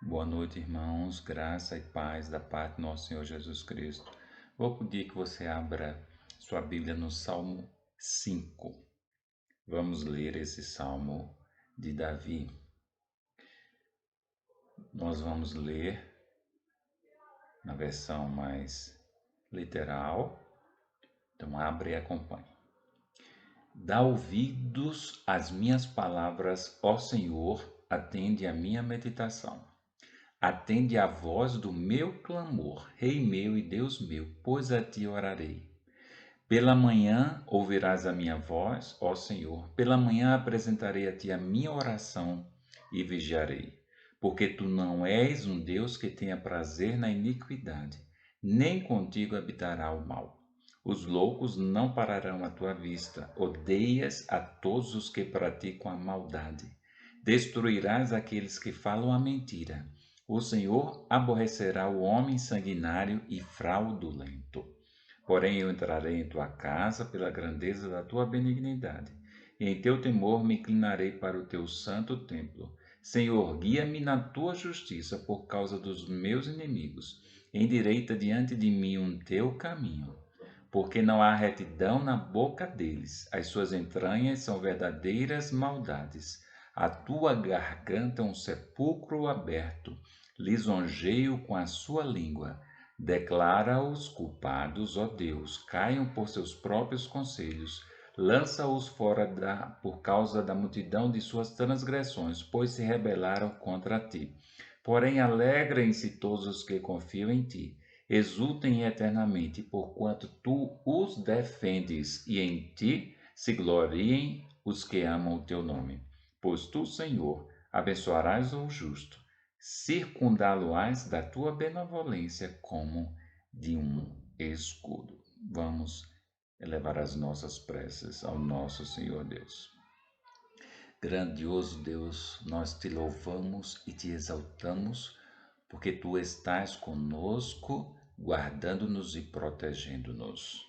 Boa noite, irmãos. Graça e paz da parte do nosso Senhor Jesus Cristo. Vou pedir que você abra sua Bíblia no Salmo 5. Vamos ler esse salmo de Davi. Nós vamos ler na versão mais literal. Então, abre e acompanhe. Dá ouvidos às minhas palavras, ó Senhor, atende à minha meditação. Atende à voz do meu clamor, Rei meu e Deus meu, pois a ti orarei. Pela manhã ouvirás a minha voz, ó Senhor, pela manhã apresentarei a ti a minha oração e vigiarei. Porque tu não és um Deus que tenha prazer na iniquidade, nem contigo habitará o mal. Os loucos não pararão à tua vista, odeias a todos os que praticam a maldade. Destruirás aqueles que falam a mentira. O Senhor aborrecerá o homem sanguinário e fraudulento. Porém, eu entrarei em tua casa pela grandeza da tua benignidade, e em teu temor me inclinarei para o teu santo templo. Senhor, guia-me na tua justiça por causa dos meus inimigos. Endireita diante de mim um teu caminho, porque não há retidão na boca deles. As suas entranhas são verdadeiras maldades. A tua garganta é um sepulcro aberto. Lisonjeio com a sua língua. Declara-os culpados, ó Deus, caiam por seus próprios conselhos. Lança-os fora por causa da multidão de suas transgressões, pois se rebelaram contra ti. Porém, alegrem-se todos os que confiam em ti. Exultem eternamente, porquanto tu os defendes, e em ti se gloriem os que amam o teu nome. Pois tu, Senhor, abençoarás o justo, circundá-lo-ás da tua benevolência como de um escudo. Vamos elevar as nossas preces ao nosso Senhor Deus. Grandioso Deus, nós te louvamos e te exaltamos, porque tu estás conosco, guardando-nos e protegendo-nos.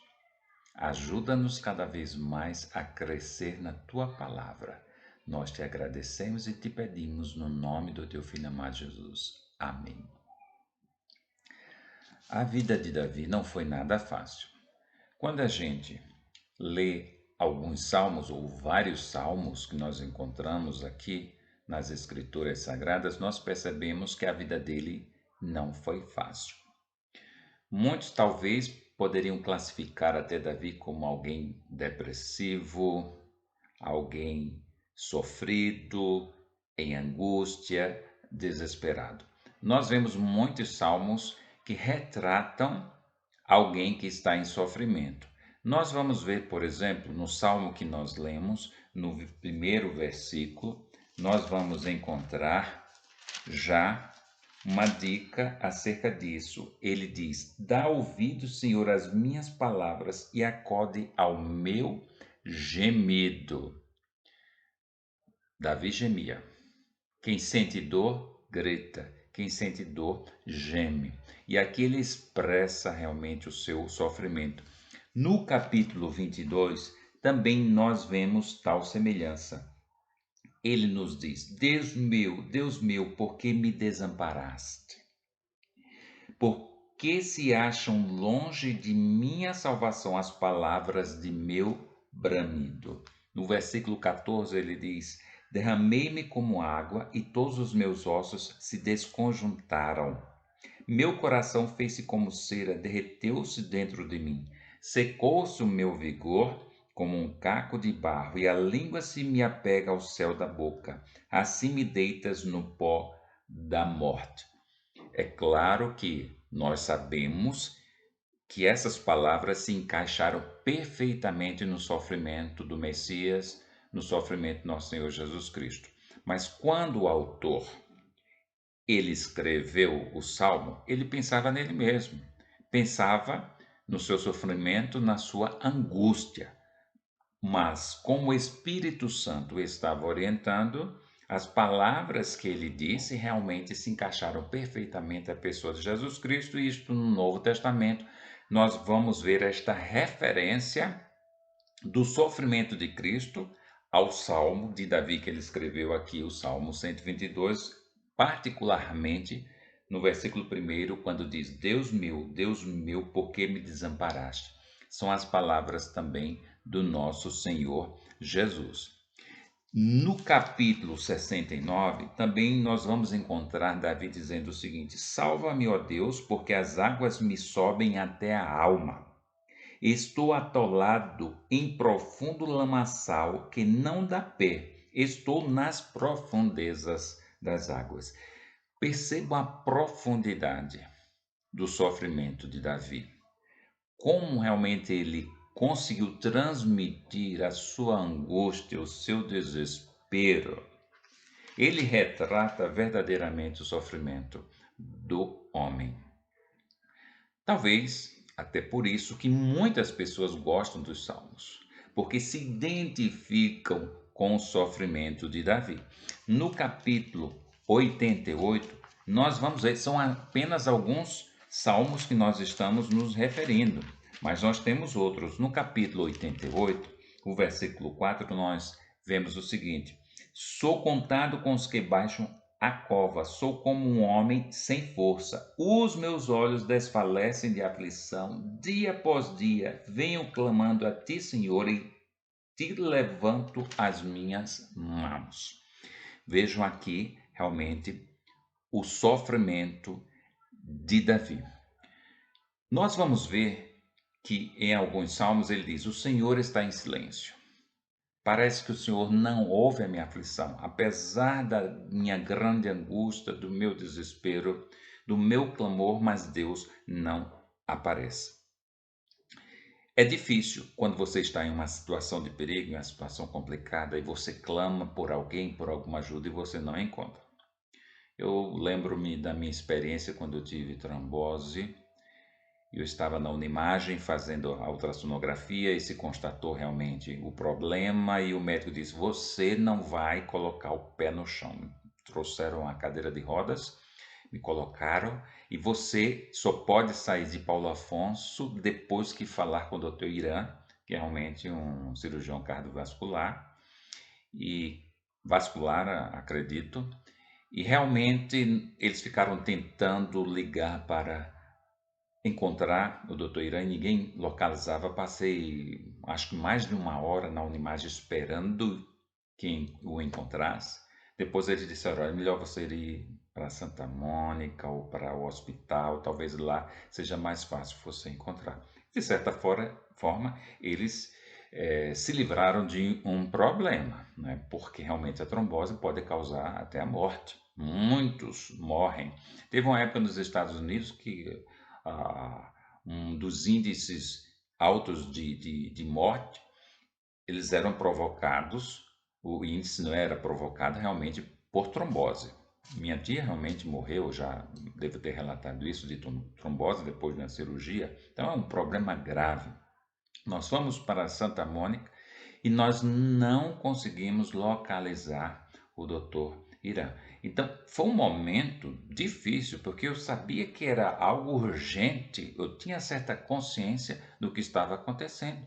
Ajuda-nos cada vez mais a crescer na tua palavra. Nós te agradecemos e te pedimos no nome do teu Filho amado Jesus. Amém. A vida de Davi não foi nada fácil. Quando a gente lê alguns salmos ou vários salmos que nós encontramos aqui nas Escrituras Sagradas, nós percebemos que a vida dele não foi fácil. Muitos talvez poderiam classificar até Davi como alguém depressivo, alguém sofrido, em angústia, desesperado. Nós vemos muitos salmos que retratam alguém que está em sofrimento. Nós vamos ver, por exemplo, no salmo que nós lemos, no primeiro versículo, nós vamos encontrar já uma dica acerca disso. Ele diz: Dá ouvido, Senhor, às minhas palavras e acode ao meu gemido. Davi gemia. Quem sente dor, grita. Quem sente dor, geme. E aqui ele expressa realmente o seu sofrimento. No capítulo 22, também nós vemos tal semelhança. Ele nos diz: Deus meu, por que me desamparaste? Por que se acham longe de minha salvação as palavras de meu bramido? No versículo 14 ele diz: Derramei-me como água e todos os meus ossos se desconjuntaram. Meu coração fez-se como cera, derreteu-se dentro de mim. Secou-se o meu vigor como um caco de barro, e a língua se me apega ao céu da boca. Assim me deitas no pó da morte. É claro que nós sabemos que essas palavras se encaixaram perfeitamente no sofrimento do Messias, no sofrimento do nosso Senhor Jesus Cristo. Mas quando o autor ele escreveu o salmo, ele pensava nele mesmo, pensava no seu sofrimento, na sua angústia. Mas como o Espírito Santo estava orientando, as palavras que ele disse realmente se encaixaram perfeitamente à pessoa de Jesus Cristo, e isto no Novo Testamento nós vamos ver esta referência do sofrimento de Cristo ao Salmo de Davi que ele escreveu aqui, o Salmo 122, particularmente no versículo 1, quando diz: Deus meu, por que me desamparaste? São as palavras também do nosso Senhor Jesus. No capítulo 69, também nós vamos encontrar Davi dizendo o seguinte: Salva-me, ó Deus, porque as águas me sobem até a alma. Estou atolado em profundo lamaçal que não dá pé. Estou nas profundezas das águas. Perceba a profundidade do sofrimento de Davi. Como realmente ele conseguiu transmitir a sua angústia, o seu desespero. Ele retrata verdadeiramente o sofrimento do homem. Talvez até por isso que muitas pessoas gostam dos Salmos, porque se identificam com o sofrimento de Davi. No capítulo 88, nós vamos ver, são apenas alguns salmos que nós estamos nos referindo, mas nós temos outros. No capítulo 88, o versículo 4, nós vemos o seguinte: Sou contado com os que baixam a cova, sou como um homem sem força. Os meus olhos desfalecem de aflição, dia após dia, venho clamando a ti, Senhor, e te levanto as minhas mãos. Vejam aqui realmente o sofrimento de Davi. Nós vamos ver que em alguns salmos ele diz: O Senhor está em silêncio. Parece que o Senhor não ouve a minha aflição, apesar da minha grande angústia, do meu desespero, do meu clamor, mas Deus não aparece. É difícil quando você está em uma situação de perigo, em uma situação complicada, e você clama por alguém, por alguma ajuda, e você não encontra. Eu lembro-me da minha experiência quando eu tive trombose. Eu estava na Unimagem fazendo a ultrassonografia e se constatou realmente o problema e o médico disse: você não vai colocar o pé no chão. Trouxeram a cadeira de rodas, me colocaram e você só pode sair de Paulo Afonso depois que falar com o Dr. Irã, que é realmente um cirurgião cardiovascular e vascular, acredito. E realmente eles ficaram tentando ligar para encontrar o Dr. Irã, ninguém localizava. Passei acho que mais de uma hora na Unimagem esperando quem o encontrasse. Depois eles disseram: olha, é melhor você ir para Santa Mônica ou para o hospital, talvez lá seja mais fácil você encontrar. De certa forma, eles se livraram de um problema, né? Porque realmente a trombose pode causar até a morte. Muitos morrem. Teve uma época nos Estados Unidos que um dos índices altos de morte, eles eram provocados, o índice não era provocado realmente por trombose. Minha tia realmente morreu, já devo ter relatado isso, de trombose depois da cirurgia. Então é um problema grave. Nós fomos para Santa Mônica e nós não conseguimos localizar o doutor Irã. Então, foi um momento difícil, porque eu sabia que era algo urgente, eu tinha certa consciência do que estava acontecendo.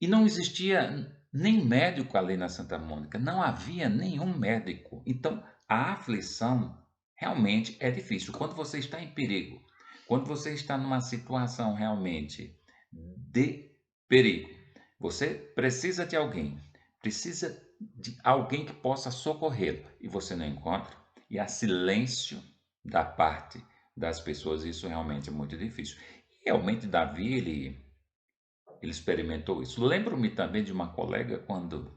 E não existia nem médico ali na Santa Mônica, não havia nenhum médico. Então, a aflição realmente é difícil. Quando você está em perigo, quando você está numa situação realmente de perigo, você precisa de alguém, precisa de alguém que possa socorrê-lo e você não encontra, e há silêncio da parte das pessoas, isso realmente é muito difícil. E realmente Davi, ele experimentou isso. Lembro-me também de uma colega quando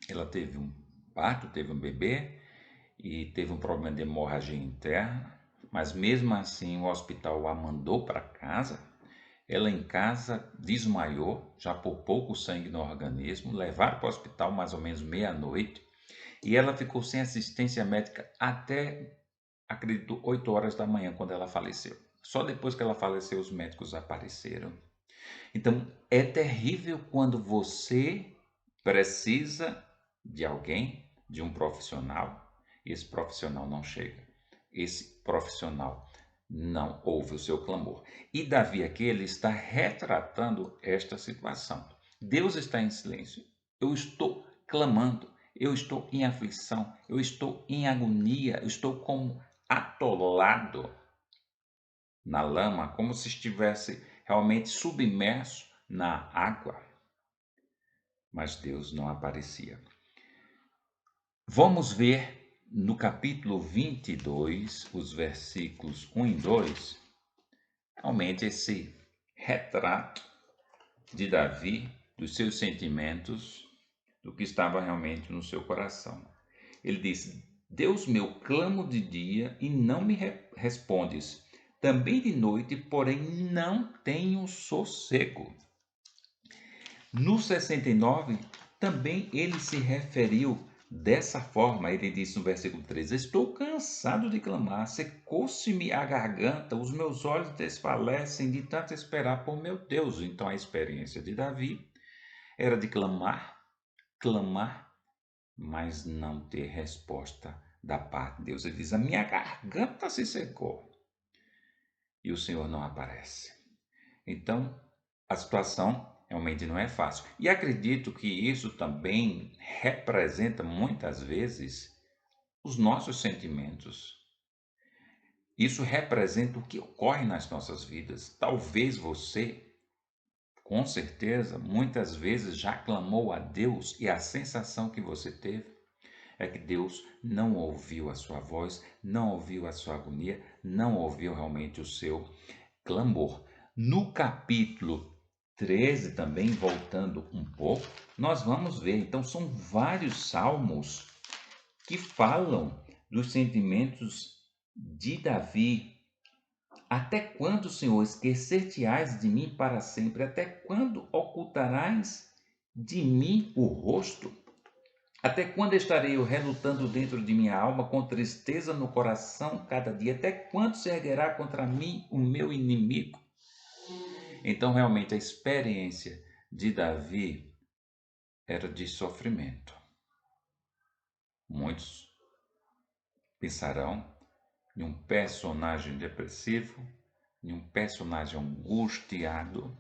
ela teve um parto, teve um bebê e teve um problema de hemorragia interna, mas mesmo assim o hospital a mandou para casa. Ela em casa desmaiou, já por pouco sangue no organismo, levaram para o hospital mais ou menos meia-noite e ela ficou sem assistência médica até, acredito, 8 horas da manhã, quando ela faleceu. Só depois que ela faleceu os médicos apareceram. Então, é terrível quando você precisa de alguém, de um profissional, e esse profissional não chega. Esse profissional não ouve o seu clamor. E Davi aqui ele está retratando esta situação. Deus está em silêncio. Eu estou clamando. eu estou em aflição, eu estou em agonia, eu estou como atolado na lama, como se estivesse realmente submerso na água. Mas Deus não aparecia. Vamos ver no capítulo 22, os versículos 1 e 2, realmente esse retrato de Davi, dos seus sentimentos, do que estava realmente no seu coração. Ele diz: Deus meu, clamo de dia e não me respondes, também de noite, porém não tenho sossego. No 69, também ele se referiu dessa forma. Ele disse no versículo 13: Estou cansado de clamar, secou-se-me a garganta, os meus olhos desfalecem de tanto esperar por meu Deus. Então a experiência de Davi era de clamar, mas não ter resposta da parte de Deus. Ele diz: A minha garganta se secou e o Senhor não aparece. Então, a situação realmente não é fácil. E acredito que isso também representa muitas vezes os nossos sentimentos. Isso representa o que ocorre nas nossas vidas. Talvez você, com certeza, muitas vezes já clamou a Deus e a sensação que você teve é que Deus não ouviu a sua voz, não ouviu a sua agonia, não ouviu realmente o seu clamor. No capítulo 13, também voltando um pouco, nós vamos ver, então são vários salmos que falam dos sentimentos de Davi. Até quando, Senhor, esquecer-te-ás de mim para sempre? Até quando ocultarás de mim o rosto? Até quando estarei eu relutando dentro de minha alma, com tristeza no coração cada dia? Até quando se erguerá contra mim o meu inimigo? Então, realmente, a experiência de Davi era de sofrimento. Muitos pensarão em um personagem depressivo, em um personagem angustiado,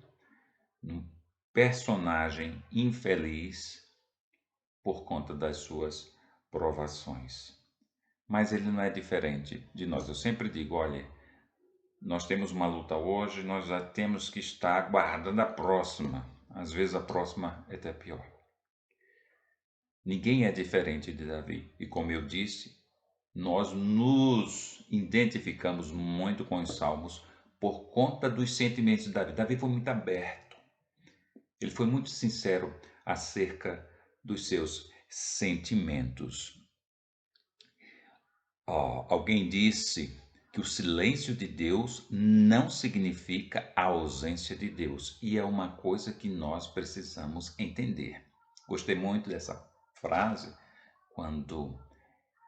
em um personagem infeliz por conta das suas provações. Mas ele não é diferente de nós. Eu sempre digo, olha, nós temos uma luta hoje, nós já temos que estar aguardando a próxima. Às vezes a próxima é até pior. Ninguém é diferente de Davi. E como eu disse, nós nos identificamos muito com os salmos por conta dos sentimentos de Davi. Davi foi muito aberto. Ele foi muito sincero acerca dos seus sentimentos. Alguém disse que o silêncio de Deus não significa a ausência de Deus. E é uma coisa que nós precisamos entender. Gostei muito dessa frase quando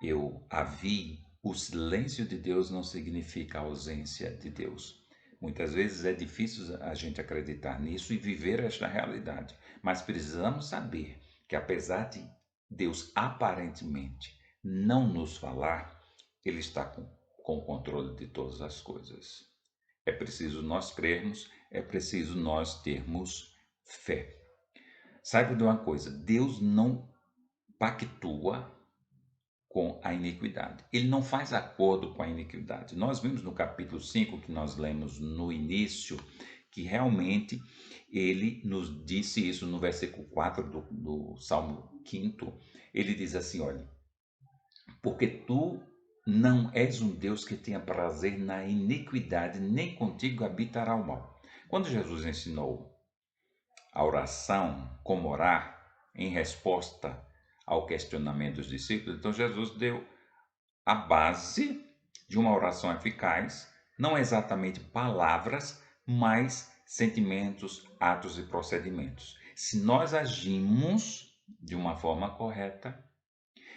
eu a vi. O silêncio de Deus não significa a ausência de Deus. Muitas vezes é difícil a gente acreditar nisso e viver esta realidade. Mas precisamos saber que apesar de Deus aparentemente não nos falar, Ele está com o controle de todas as coisas. É preciso nós crermos, é preciso nós termos fé. Saiba de uma coisa, Deus não pactua com a iniquidade. Ele não faz acordo com a iniquidade. Nós vimos no capítulo 5, que nós lemos no início, que realmente ele nos disse isso no versículo 4 do Salmo 5. Ele diz assim, olha, porque tu não és um Deus que tenha prazer na iniquidade, nem contigo habitará o mal. Quando Jesus ensinou a oração, como orar, em resposta ao questionamento dos discípulos, então Jesus deu a base de uma oração eficaz, não exatamente palavras, mas sentimentos, atos e procedimentos. Se nós agimos de uma forma correta,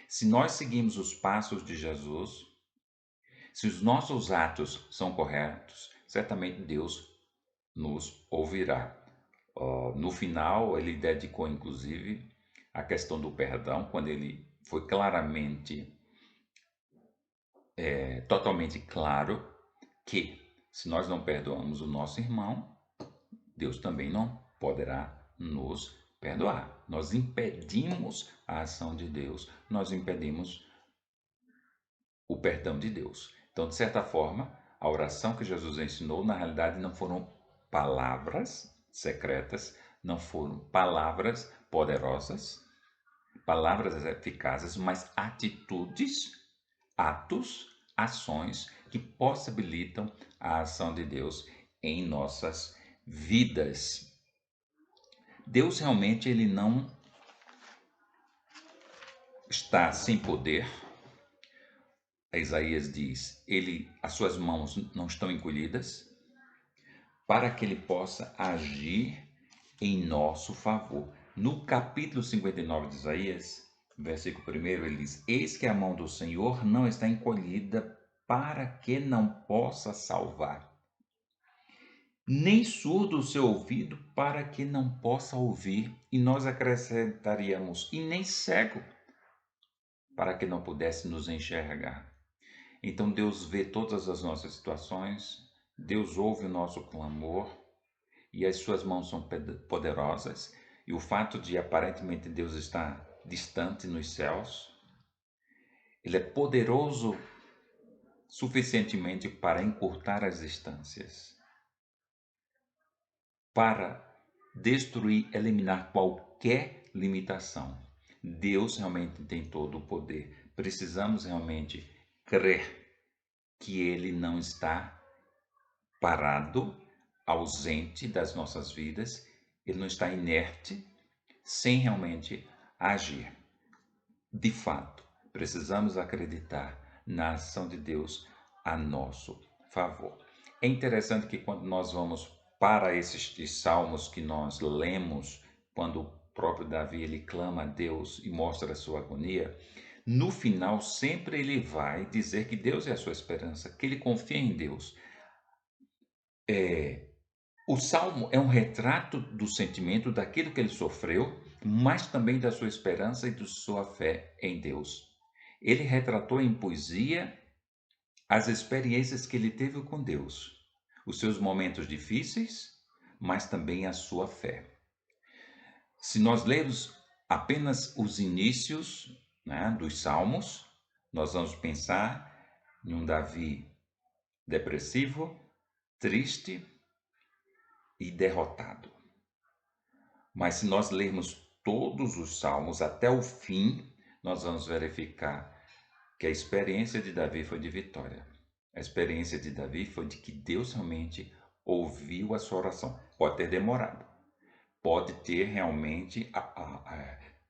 se nós seguimos os passos de Jesus, se os nossos atos são corretos, certamente Deus nos ouvirá. No final, ele dedicou inclusive a questão do perdão, quando ele foi claramente, totalmente claro que se nós não perdoamos o nosso irmão, Deus também não poderá nos perdoar. Nós impedimos a ação de Deus, nós impedimos o perdão de Deus. Então, de certa forma, a oração que Jesus ensinou, na realidade, não foram palavras secretas, não foram palavras poderosas, palavras eficazes, mas atitudes, atos, ações que possibilitam a ação de Deus em nossas vidas. Deus realmente ele não está sem poder. Isaías diz, as suas mãos não estão encolhidas, para que ele possa agir em nosso favor. No capítulo 59 de Isaías, versículo 1, ele diz, eis que a mão do Senhor não está encolhida para que não possa salvar, nem surdo o seu ouvido para que não possa ouvir, e nós acrescentaríamos, e nem cego para que não pudesse nos enxergar. Então Deus vê todas as nossas situações, Deus ouve o nosso clamor e as suas mãos são poderosas, e o fato de aparentemente Deus estar distante nos céus, ele é poderoso suficientemente para encurtar as distâncias, para destruir, eliminar qualquer limitação. Deus realmente tem todo o poder. Precisamos realmente crer que ele não está parado, ausente das nossas vidas, ele não está inerte, sem realmente agir. De fato, precisamos acreditar na ação de Deus a nosso favor. É interessante que quando nós vamos para esses salmos que nós lemos, quando o próprio Davi ele clama a Deus e mostra a sua agonia, no final sempre ele vai dizer que Deus é a sua esperança, que ele confia em Deus. O salmo é um retrato do sentimento daquilo que ele sofreu, mas também da sua esperança e da sua fé em Deus. Ele retratou em poesia as experiências que ele teve com Deus, os seus momentos difíceis, mas também a sua fé. Se nós lermos apenas os inícios, né, dos salmos, nós vamos pensar em um Davi depressivo, triste e derrotado. Mas se nós lermos todos os salmos até o fim, nós vamos verificar que a experiência de Davi foi de vitória. A experiência de Davi foi de que Deus realmente ouviu a sua oração. Pode ter demorado, pode ter realmente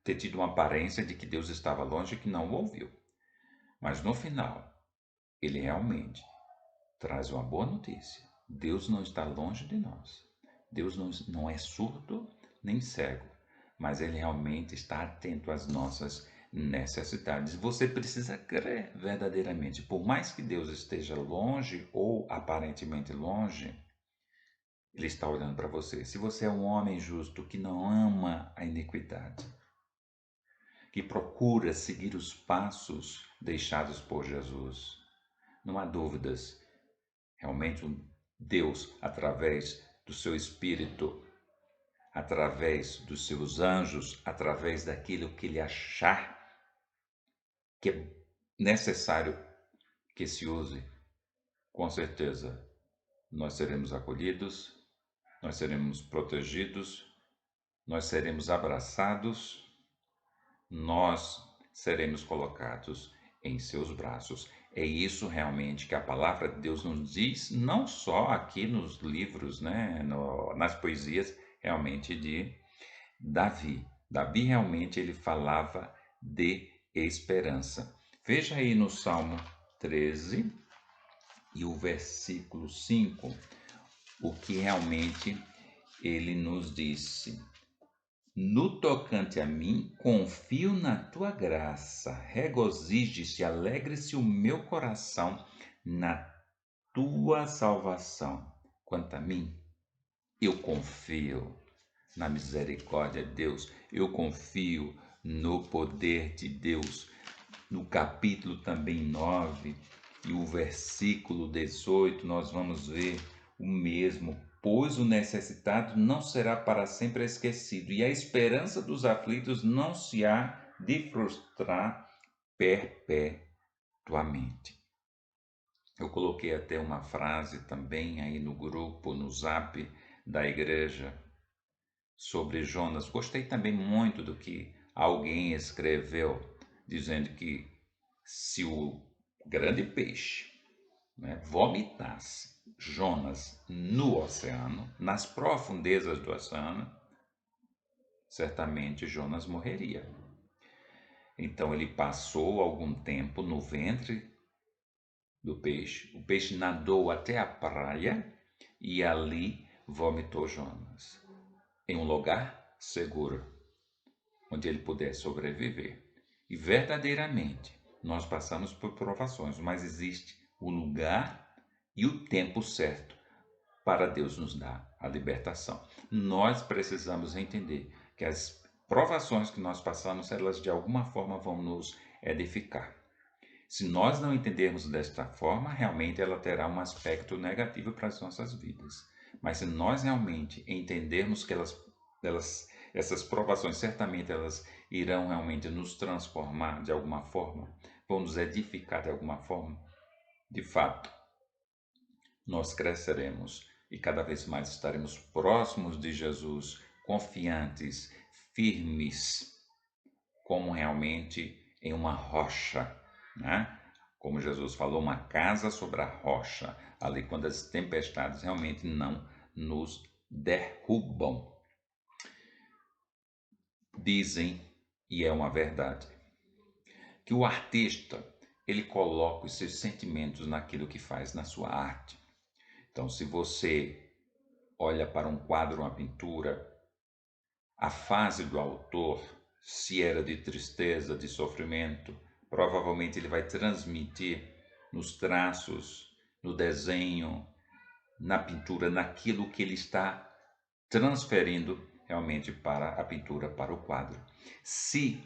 ter tido uma aparência de que Deus estava longe e que não o ouviu. Mas no final, ele realmente traz uma boa notícia. Deus não está longe de nós. Deus não é surdo nem cego, mas ele realmente está atento às nossas necessidades. Você precisa crer verdadeiramente. Por mais que Deus esteja longe ou aparentemente longe, ele está olhando para você. Se você é um homem justo que não ama a iniquidade, que procura seguir os passos deixados por Jesus, não há dúvidas. Realmente Deus, através do seu Espírito, através dos seus anjos, através daquilo que ele achar que é necessário que se use, com certeza nós seremos acolhidos, nós seremos protegidos, nós seremos abraçados, nós seremos colocados em seus braços. É isso realmente que a palavra de Deus nos diz, não só aqui nos livros, né, nas poesias realmente de Davi. Davi realmente ele falava de esperança. Veja aí no Salmo 13 e o versículo 5, o que realmente ele nos disse. No tocante a mim, confio na tua graça, regozije-se, alegre-se o meu coração na tua salvação. Quanto a mim, eu confio na misericórdia de Deus, eu confio no poder de Deus. No capítulo também 9 e o versículo 18, nós vamos ver o mesmo pois o necessitado não será para sempre esquecido, e a esperança dos aflitos não se há de frustrar perpetuamente. Eu coloquei até uma frase também aí no grupo, no Zap da igreja, sobre Jonas. Gostei também muito do que alguém escreveu, dizendo que se o grande peixe, né, vomitasse Jonas no oceano, nas profundezas do oceano, certamente Jonas morreria. Então ele passou algum tempo no ventre do peixe, o peixe nadou até a praia e ali vomitou Jonas, em um lugar seguro, onde ele pudesse sobreviver. E verdadeiramente, nós passamos por provações, mas existe o lugar e o tempo certo para Deus nos dar a libertação. Nós precisamos entender que as provações que nós passamos, elas de alguma forma vão nos edificar. Se nós não entendermos desta forma, realmente ela terá um aspecto negativo para as nossas vidas. Mas se nós realmente entendermos que essas provações, certamente elas irão realmente nos transformar de alguma forma, vão nos edificar de alguma forma, de fato, nós cresceremos e cada vez mais estaremos próximos de Jesus, confiantes, firmes, como realmente em uma rocha, né? Como Jesus falou, uma casa sobre a rocha, ali quando as tempestades realmente não nos derrubam. Dizem, e é uma verdade, que o artista, ele coloca os seus sentimentos naquilo que faz, na sua arte. Então, se você olha para um quadro, uma pintura, a fase do autor, se era de tristeza, de sofrimento, provavelmente ele vai transmitir nos traços, no desenho, na pintura, naquilo que ele está transferindo realmente para a pintura, para o quadro. Se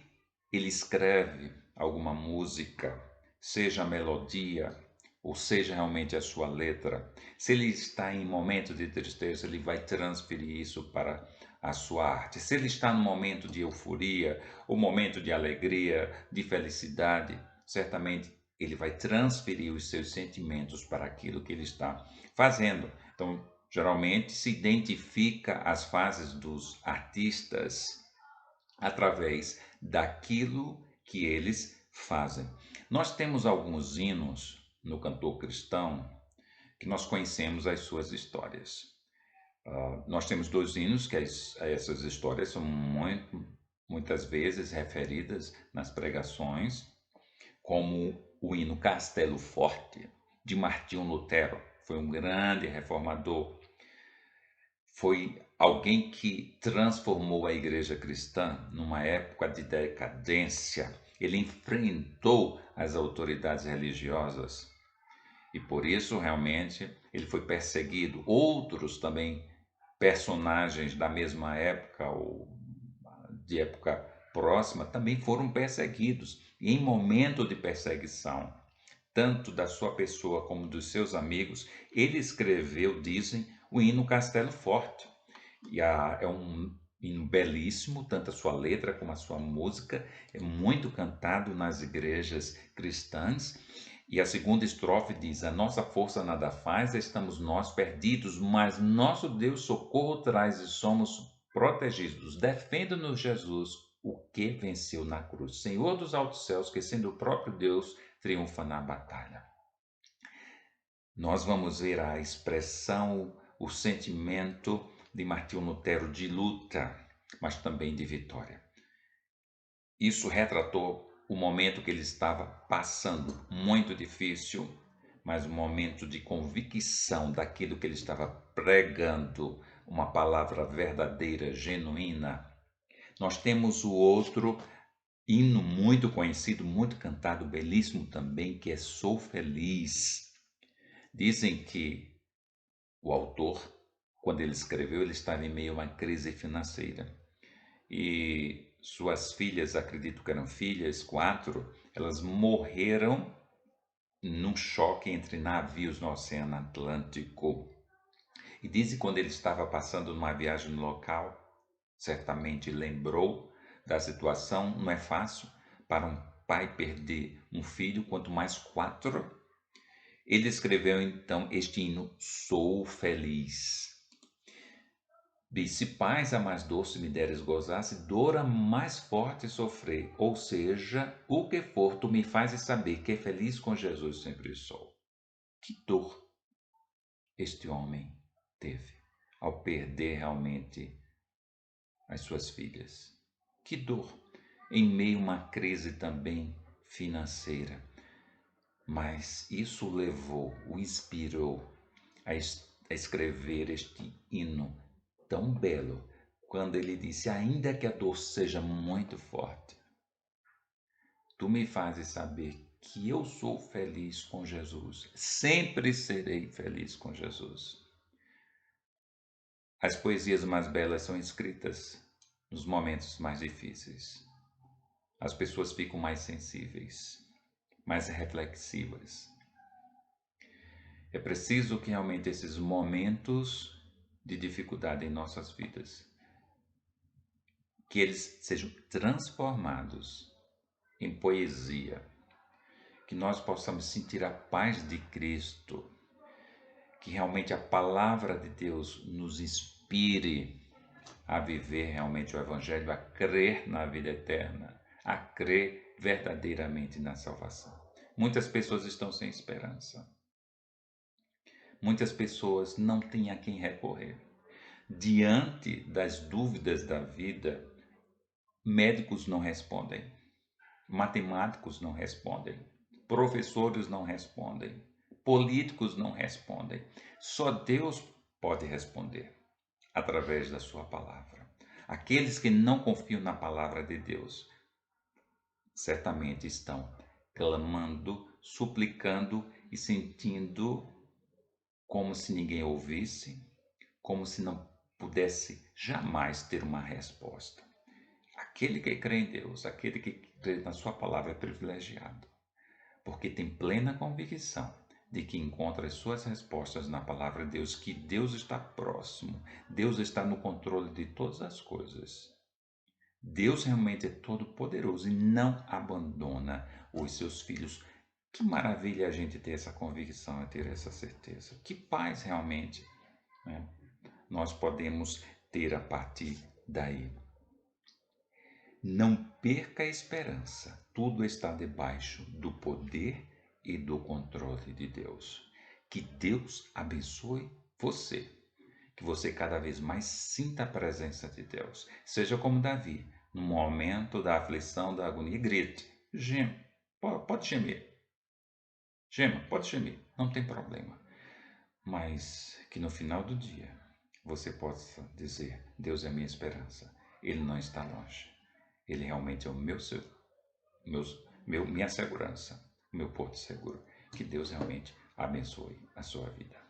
ele escreve alguma música, seja a melodia, ou seja realmente a sua letra, se ele está em momento de tristeza, ele vai transferir isso para a sua arte. Se ele está no momento de euforia, ou momento de alegria, de felicidade, certamente ele vai transferir os seus sentimentos para aquilo que ele está fazendo. Então, geralmente se identifica as fases dos artistas através daquilo que eles fazem. Nós temos alguns hinos no cantor cristão que nós conhecemos as suas histórias. Nós temos dois hinos que essas histórias são muitas vezes referidas nas pregações, como o hino Castelo Forte, de Martinho Lutero. Foi um grande reformador, foi alguém que transformou a igreja cristã numa época de decadência. Ele enfrentou as autoridades religiosas e por isso realmente ele foi perseguido. Outros também personagens da mesma época ou de época próxima também foram perseguidos. E em momento de perseguição, tanto da sua pessoa como dos seus amigos, ele escreveu, dizem, o hino Castelo Forte. E é um hino belíssimo, tanto a sua letra como a sua música, é muito cantado nas igrejas cristãs. E a segunda estrofe diz: a nossa força nada faz, estamos nós perdidos, mas nosso Deus socorro traz e somos protegidos. Defenda-nos, Jesus, o que venceu na cruz. Senhor dos altos céus, que sendo o próprio Deus, triunfa na batalha. Nós vamos ver a expressão, o sentimento de Martinho Lutero de luta, mas também de vitória. Isso retratou o momento que ele estava passando, muito difícil, mas um momento de convicção daquilo que ele estava pregando, uma palavra verdadeira, genuína. Nós temos o outro hino muito conhecido, muito cantado, belíssimo também, que é Sou Feliz. Dizem que o autor, quando ele escreveu, ele estava em meio a uma crise financeira. E suas filhas, acredito que eram filhas, 4, elas morreram num choque entre navios no Oceano Atlântico. E diz que quando ele estava passando numa viagem no local, certamente lembrou da situação. Não é fácil para um pai perder um filho, quanto mais 4. Ele escreveu então este hino: Sou feliz. Diz: se paz a mais doce me deres gozar, se dor a mais forte sofrer, ou seja, o que for, tu me fazes saber que feliz com Jesus sempre sou. Que dor este homem teve ao perder realmente as suas filhas. Que dor, em meio a uma crise também financeira. Mas isso o inspirou a escrever este hino tão belo, quando ele disse: ainda que a dor seja muito forte, tu me fazes saber que eu sou feliz com Jesus, sempre serei feliz com Jesus. As poesias mais belas são escritas nos momentos mais difíceis. As pessoas ficam mais sensíveis, mais reflexivas. É preciso que realmente esses momentos de dificuldade em nossas vidas, que eles sejam transformados em poesia, que nós possamos sentir a paz de Cristo, que realmente a palavra de Deus nos inspire a viver realmente o Evangelho, a crer na vida eterna, a crer verdadeiramente na salvação. Muitas pessoas estão sem esperança. Muitas pessoas não têm a quem recorrer. Diante das dúvidas da vida, médicos não respondem, matemáticos não respondem, professores não respondem, políticos não respondem. Só Deus pode responder através da sua palavra. Aqueles que não confiam na palavra de Deus certamente estão clamando, suplicando e sentindo como se ninguém ouvisse, como se não pudesse jamais ter uma resposta. Aquele que crê em Deus, aquele que crê na sua palavra é privilegiado, porque tem plena convicção de que encontra as suas respostas na palavra de Deus, que Deus está próximo, Deus está no controle de todas as coisas. Deus realmente é todo-poderoso e não abandona os seus filhos. Que maravilha a gente ter essa convicção e ter essa certeza. Que paz realmente, né, nós podemos ter a partir daí. Não perca a esperança. Tudo está debaixo do poder e do controle de Deus. Que Deus abençoe você. Que você cada vez mais sinta a presença de Deus. Seja como Davi, no momento da aflição, da agonia, grite. Geme, pode gemer. Gema, pode gemer, não tem problema. Mas que no final do dia você possa dizer: Deus é a minha esperança. Ele não está longe. Ele realmente é o minha segurança, meu porto seguro. Que Deus realmente abençoe a sua vida.